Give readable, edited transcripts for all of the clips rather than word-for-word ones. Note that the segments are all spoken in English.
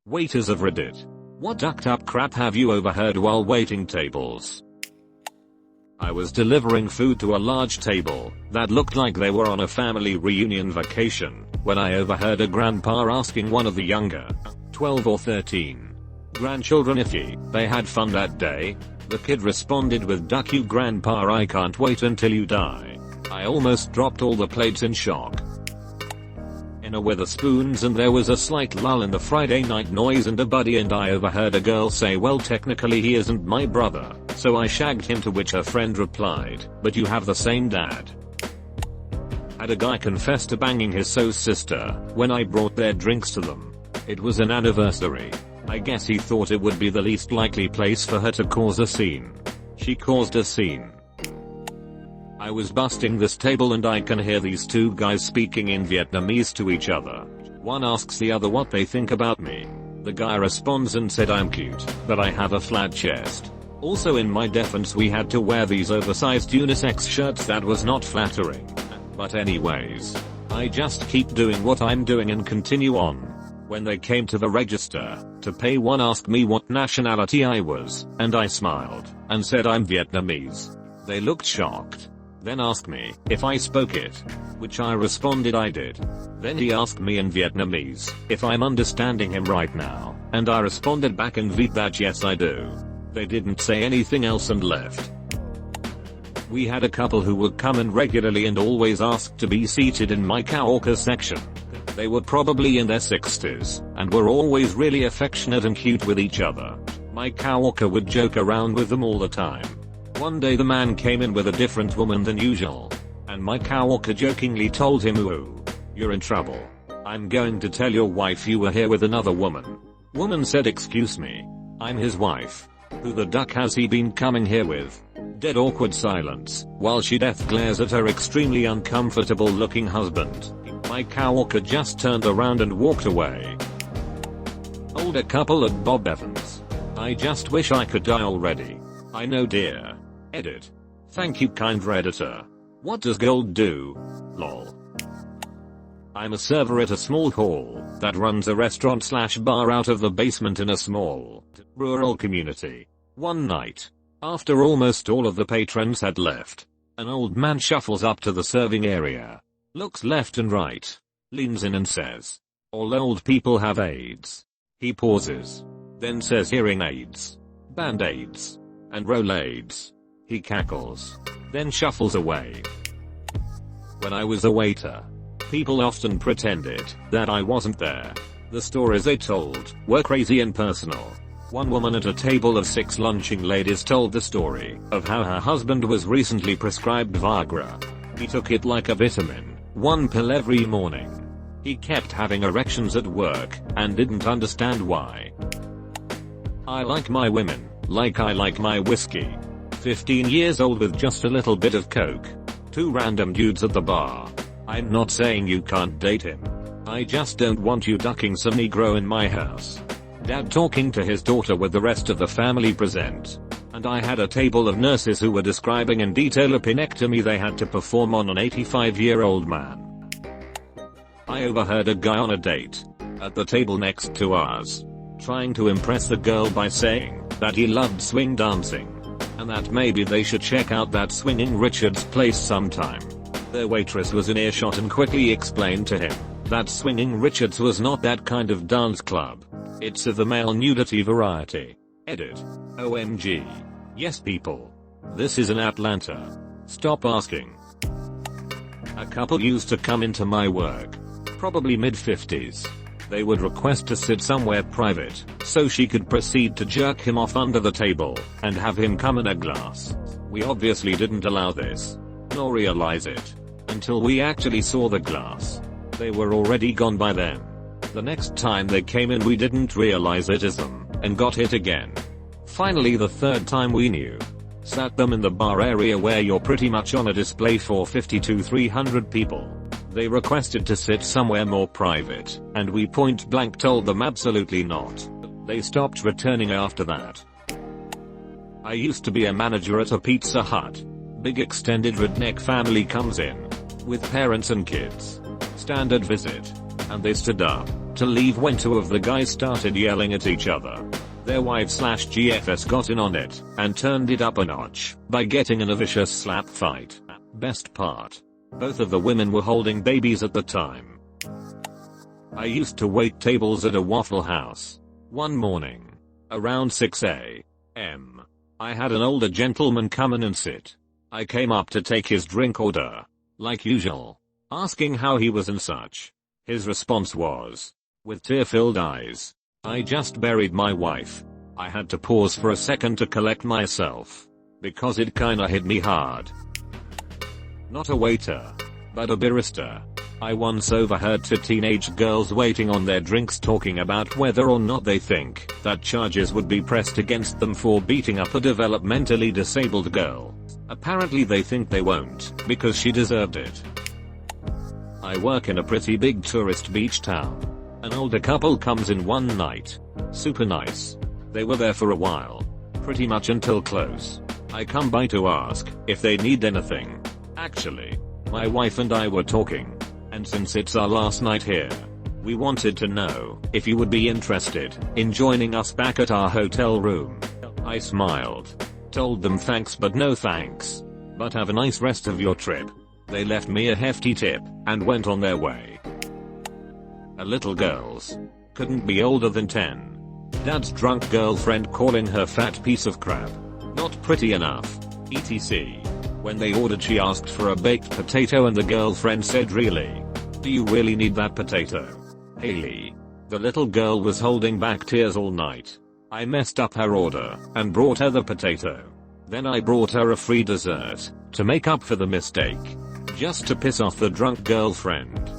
Waiters of Reddit. What ducked up crap have you overheard while waiting tables? I was delivering food to a large table that looked like they were on a family reunion vacation when I overheard a grandpa asking one of the younger, 12 or 13, grandchildren if they had fun that day. The kid responded with, "Duck you grandpa, I can't wait until you die." I almost dropped all the plates in shock. Dinner with the spoons, and there was a slight lull in the Friday night noise, and a buddy and I overheard a girl say, "Well, technically he isn't my brother, so I shagged him," to which her friend replied, "But you have the same dad." Had a guy confess to banging his sister when I brought their drinks to them. It was an anniversary. I guess he thought it would be the least likely place for her to cause a scene. She caused a scene. I was busting this table and I can hear these two guys speaking in Vietnamese to each other. One asks the other what they think about me. The guy responds and said, "I'm cute, but I have a flat chest." Also, in my defense, we had to wear these oversized unisex shirts that was not flattering. But anyways, I just keep doing what I'm doing and continue on. When they came to the register to pay, one asked me what nationality I was, and I smiled and said I'm Vietnamese. They looked shocked. Then asked me if I spoke it, which I responded I did. Then he asked me in Vietnamese if I'm understanding him right now, and I responded back in Viet that yes I do. They didn't say anything else and left. We had a couple who would come in regularly and always asked to be seated in my karaoke section. They were probably in their 60s and were always really affectionate and cute with each other. My karaoke would joke around with them all the time. One day the man came in with a different woman than usual, and my karaoke jokingly told him, "Ooh, you're in trouble. I'm going to tell your wife you were here with another woman." Woman said, "Excuse me, I'm his wife. Who the duck has he been coming here with?" Dead awkward silence, while she death glares at her extremely uncomfortable looking husband. My karaoke just turned around and walked away. Older couple at Bob Evans. I just wish I could die already. I know, dear. Edit. Thank you, kind Redditor. What does gold do? Lol. I'm a server at a small hall that runs a restaurant/bar out of the basement in a small, rural community. One night, after almost all of the patrons had left, an old man shuffles up to the serving area, looks left and right, leans in and says, "All old people have AIDS." He pauses, then says, "Hearing aids, band-aids, and Rolaids." He cackles, then shuffles away. When I was a waiter, people often pretended that I wasn't there. The stories they told were crazy and personal. One woman at a table of 6 lunching ladies told the story of how her husband was recently prescribed Viagra. He took it like a vitamin, 1 pill every morning. He kept having erections at work and didn't understand why. I like my women like I like my whiskey. 15 years old with just a little bit of coke. 2 random dudes at the bar. I'm not saying you can't date him. I just don't want you ducking some Negro in my house. Dad talking to his daughter with the rest of the family present. And I had a table of nurses who were describing in detail a penectomy they had to perform on an 85-year-old man. I overheard a guy on a date at the table next to ours trying to impress the girl by saying that he loved swing dancing and that maybe they should check out that Swinging Richard's place sometime. Their waitress was in earshot and quickly explained to him that Swinging Richard's was not that kind of dance club. It's of the male nudity variety. Edit. OMG. Yes, people. This is in Atlanta. Stop asking. A couple used to come into my work. Probably mid-50s. They would request to sit somewhere private so she could proceed to jerk him off under the table and have him come in a glass. We obviously didn't allow this, nor realize it, until we actually saw the glass. They were already gone by then. The next time they came in we didn't realize it as them, and got hit again. Finally, the third time we knew. Sat them in the bar area where you're pretty much on a display for 50 to 300 people. They requested to sit somewhere more private, and we point blank told them absolutely not. They stopped returning after that. I used to be a manager at a Pizza Hut. Big extended redneck family comes in with parents and kids. Standard visit. and they stood up to leave when two of the guys started yelling at each other. Their wife/GFS got in on it and turned it up a notch by getting in a vicious slap fight. Best part, both of the women were holding babies at the time. I used to wait tables at a Waffle House. One morning, around 6 a.m., I had an older gentleman come in and sit. I came up to take his drink order, like usual, asking how he was and such. His response was, with tear-filled eyes, "I just buried my wife." I had to pause for a second to collect myself, because it kinda hit me hard. Not a waiter, but a barista. I once overheard two teenage girls waiting on their drinks talking about whether or not they think that charges would be pressed against them for beating up a developmentally disabled girl. Apparently they think they won't, because she deserved it. I work in a pretty big tourist beach town. An older couple comes in one night. Super nice. They were there for a while. Pretty much until close. I come by to ask if they need anything. Actually, my wife and I were talking. And since it's our last night here, we wanted to know if you would be interested in joining us back at our hotel room. I smiled. Told them thanks but no thanks. But have a nice rest of your trip. They left me a hefty tip and went on their way. A little girls. Couldn't be older than 10. Dad's drunk girlfriend calling her fat piece of crap. Not pretty enough. etc. When they ordered, she asked for a baked potato and the girlfriend said, "Really? Do you really need that potato?" Haley. The little girl was holding back tears all night. I messed up her order and brought her the potato. Then I brought her a free dessert to make up for the mistake. Just to piss off the drunk girlfriend.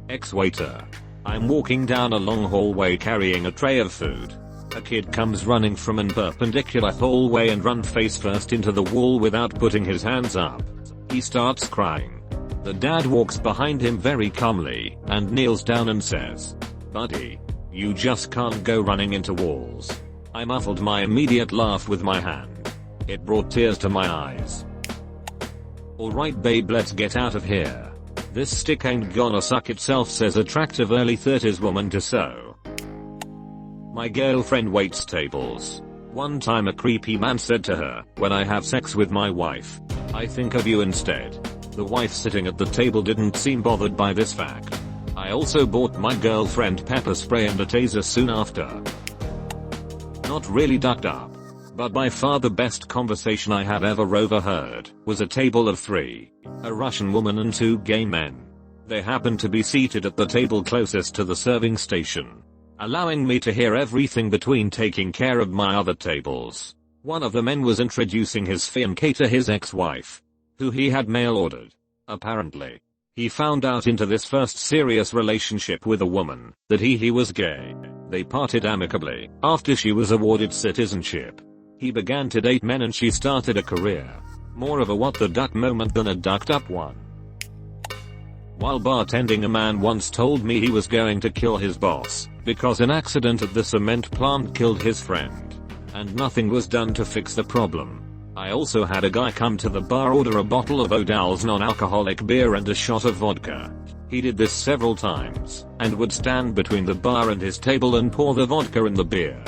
Ex-waiter. I'm walking down a long hallway carrying a tray of food. A kid comes running from an perpendicular hallway and runs face first into the wall without putting his hands up. He starts crying. The dad walks behind him very calmly and kneels down and says, "Buddy, you just can't go running into walls." I muffled my immediate laugh with my hand. It brought tears to my eyes. "Alright babe, let's get out of here. This stick ain't gonna suck itself," says attractive early 30s woman to sew. My girlfriend waits tables. One time a creepy man said to her, "When I have sex with my wife, I think of you instead." The wife sitting at the table didn't seem bothered by this fact. I also bought my girlfriend pepper spray and a taser soon after. Not really ducked up, but by far the best conversation I have ever overheard was a table of 3. A Russian woman and 2 gay men. They happened to be seated at the table closest to the serving station, allowing me to hear everything between taking care of my other tables. One of the men was introducing his fiancée to his ex-wife, who he had mail ordered. Apparently, he found out into this first serious relationship with a woman that he was gay. They parted amicably after she was awarded citizenship. He began to date men and she started a career. More of a what the duck moment than a ducked up one. While bartending, a man once told me he was going to kill his boss because an accident at the cement plant killed his friend, and nothing was done to fix the problem. I also had a guy come to the bar, order a bottle of O'Dowell's non-alcoholic beer and a shot of vodka. He did this several times, and would stand between the bar and his table and pour the vodka in the beer.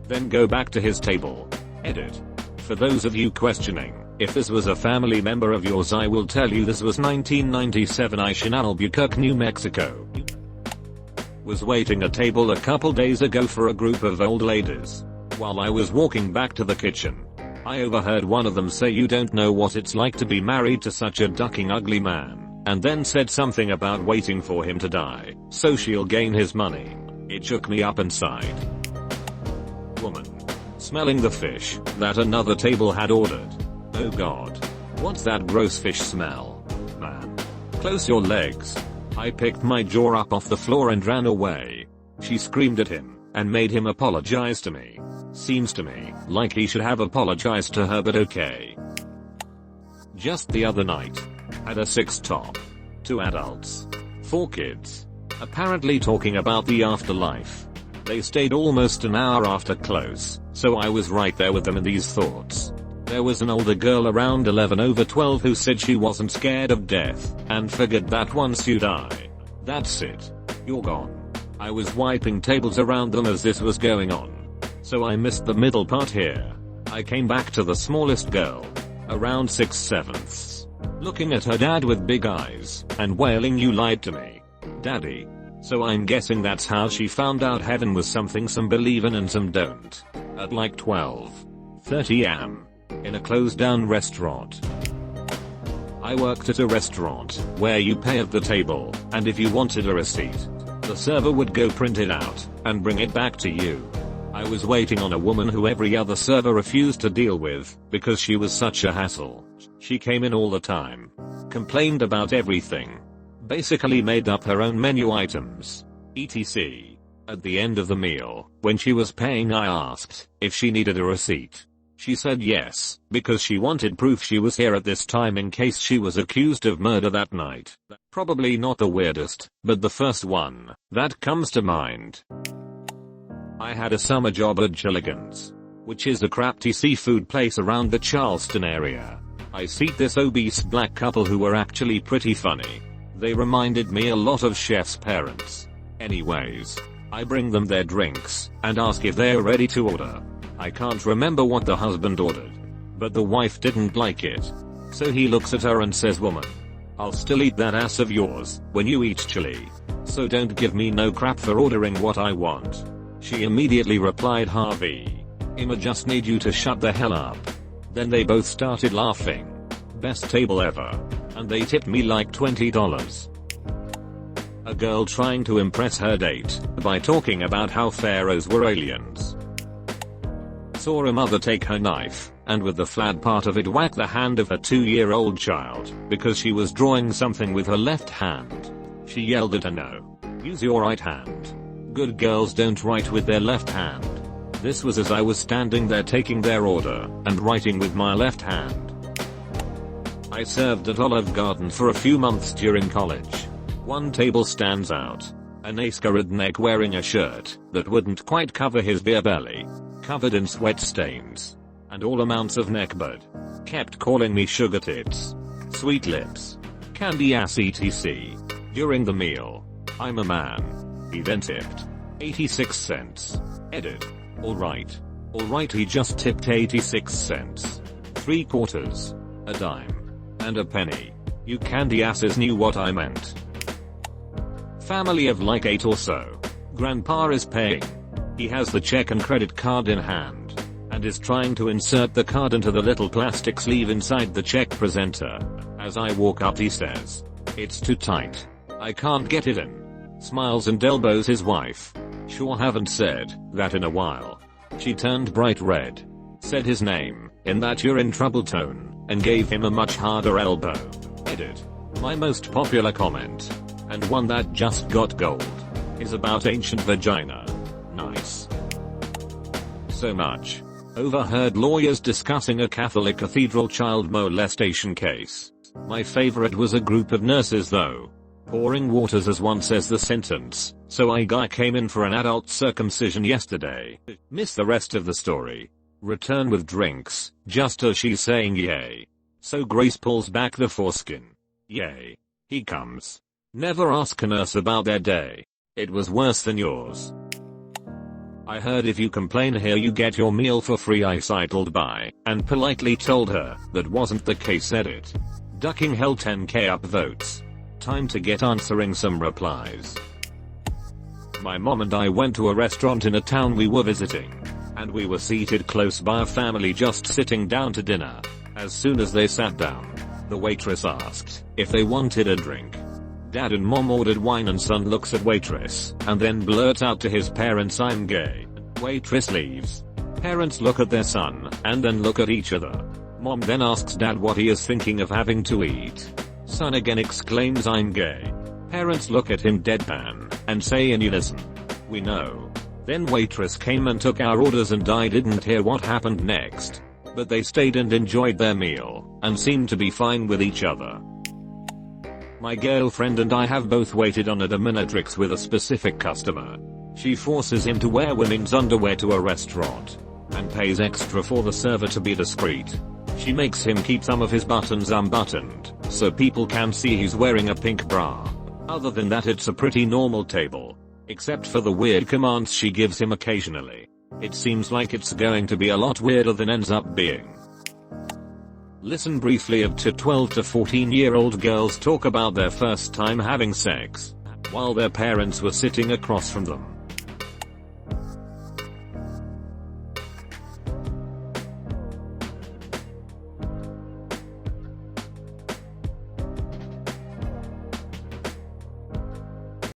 Then go back to his table. Edit. For those of you questioning if this was a family member of yours, I will tell you this was 1997. I in Albuquerque, New Mexico. Was waiting a table a couple days ago for a group of old ladies. While I was walking back to the kitchen, I overheard one of them say, "You don't know what it's like to be married to such a ducking ugly man," and then said something about waiting for him to die so she'll gain his money. It shook me up inside. Woman. Smelling the fish that another table had ordered. Oh god. What's that gross fish smell? Man. Close your legs. I picked my jaw up off the floor and ran away. She screamed at him and made him apologize to me. Seems to me like he should have apologized to her, but okay. Just the other night, had a 6-top. 2 adults. 4 kids. Apparently talking about the afterlife. They stayed almost an hour after close, so I was right there with them in these thoughts. There was an older girl around 11 over 12 who said she wasn't scared of death, and figured that once you die, That's it. You're gone. I was wiping tables around them as this was going on. So I missed the middle part here. I came back to the smallest girl. Around 6/7. Looking at her dad with big eyes, and wailing, "You lied to me, Daddy." So I'm guessing that's how she found out heaven was something some believe in and some don't. At like 12:30 am. In a closed down restaurant. I worked at a restaurant where you pay at the table, and if you wanted a receipt, the server would go print it out and bring it back to you. I was waiting on a woman who every other server refused to deal with because she was such a hassle. She came in all the time, complained about everything, basically made up her own menu items, etc. At the end of the meal, when she was paying, I asked if she needed a receipt. She said yes, because she wanted proof she was here at this time in case she was accused of murder that night. Probably not the weirdest, but the first one that comes to mind. I had a summer job at Gilligan's, which is a crafty seafood place around the Charleston area. I seat this obese black couple who were actually pretty funny. They reminded me a lot of chef's parents. Anyways, I bring them their drinks and ask if they're ready to order. I can't remember what the husband ordered, but the wife didn't like it. So he looks at her and says, "Woman, I'll still eat that ass of yours when you eat chili. So don't give me no crap for ordering what I want." She immediately replied, "Harvey, I'ma just need you to shut the hell up." Then they both started laughing. Best table ever. And they tipped me like $20. A girl trying to impress her date by talking about how pharaohs were aliens. Saw a mother take her knife and with the flat part of it whack the hand of her 2-year-old child because she was drawing something with her left hand. She yelled at her, "No, use your right hand. Good girls don't write with their left hand." This was as I was standing there taking their order and writing with my left hand. I served at Olive Garden for a few months during college. One table stands out. An AskReddit wearing a shirt that wouldn't quite cover his beer belly, covered in sweat stains, and all amounts of neck bud. Kept calling me sugar tits, sweet lips, candy ass etc. During the meal. "I'm a man." He then tipped 86 cents. Edit. Alright, he just tipped 86 cents. 3/4, a dime, and a penny. You candy asses knew what I meant. Family of like 8 or so. Grandpa is paying. He has the check and credit card in hand, and is trying to insert the card into the little plastic sleeve inside the check presenter. As I walk up he says, "It's too tight. I can't get it in." Smiles and elbows his wife. Sure haven't said that in a while. She turned bright red, said his name in that "you're in trouble" tone, and gave him a much harder elbow. Edit. My most popular comment, and one that just got gold, is about ancient vagina. Nice. So much. Overheard lawyers discussing a Catholic cathedral child molestation case. My favorite was a group of nurses though. Pouring waters as one says the sentence. "So I guy came in for an adult circumcision yesterday." Miss the rest of the story. Return with drinks, just as she's saying yay. So Grace pulls back the foreskin. Yay. He comes. Never ask a nurse about their day. It was worse than yours. "I heard if you complain here you get your meal for free." I sidled by and politely told her that wasn't the case. Edit. Ducking hell 10k up votes. Time to get answering some replies. My mom and I went to a restaurant in a town we were visiting, and we were seated close by a family just sitting down to dinner. As soon as they sat down, the waitress asked if they wanted a drink. Dad and mom ordered wine and son looks at waitress and then blurts out to his parents, "I'm gay." Waitress leaves. Parents look at their son and then look at each other. Mom then asks dad what he is thinking of having to eat. Son again exclaims, "I'm gay." Parents look at him deadpan and say in unison, "We know." Then waitress came and took our orders and I didn't hear what happened next. But they stayed and enjoyed their meal and seemed to be fine with each other. My girlfriend and I have both waited on a dominatrix with a specific customer. She forces him to wear women's underwear to a restaurant and pays extra for the server to be discreet. She makes him keep some of his buttons unbuttoned so people can see he's wearing a pink bra. Other than that, it's a pretty normal table. Except for the weird commands she gives him occasionally. It seems like it's going to be a lot weirder than ends up being. Listen briefly of two 12 to 14-year-old girls talk about their first time having sex, while their parents were sitting across from them.